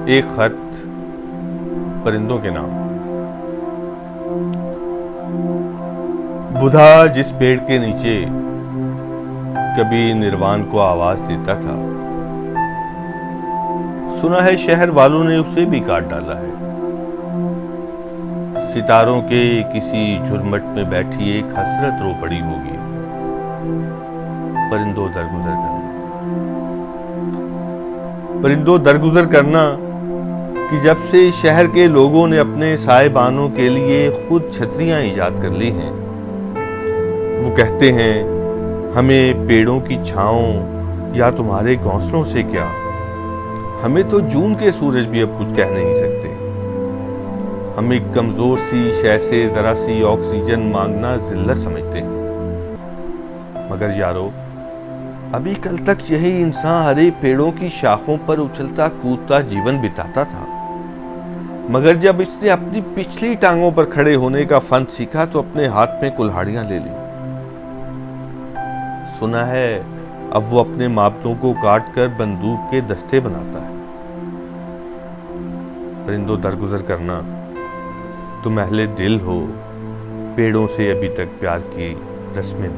एक खत परिंदों के नाम। बुधा जिस पेड़ के नीचे कभी निर्वाण को आवाज देता था, सुना है शहर वालों ने उसे भी काट डाला है। सितारों के किसी झुरमट में बैठी एक हसरत रो पड़ी होगी, परिंदों दरगुजर करना। परिंदों दरगुजर करना कि जब से शहर के लोगों ने अपने साहिबानों के लिए खुद छतरियां इजाद कर ली हैं, वो कहते हैं हमें पेड़ों की छांव या तुम्हारे घोंसलों से क्या, हमें तो जून के सूरज भी अब कुछ कह नहीं सकते। हम एक कमजोर सी शय से जरा सी ऑक्सीजन मांगना जिल्लत समझते हैं। मगर यारो, अभी कल तक यही इंसान हरे पेड़ों की शाखों पर उछलता कूदता जीवन बिताता था, मगर जब इसने अपनी पिछली टांगों पर खड़े होने का फन सीखा तो अपने हाथ में कुल्हाड़ियां ले ली। सुना है अब वो अपने मापतों को काट कर बंदूक के दस्ते बनाता है। परिंदों दरगुजर करना, तुम अहले दिल हो, पेड़ों से अभी तक प्यार की रस्में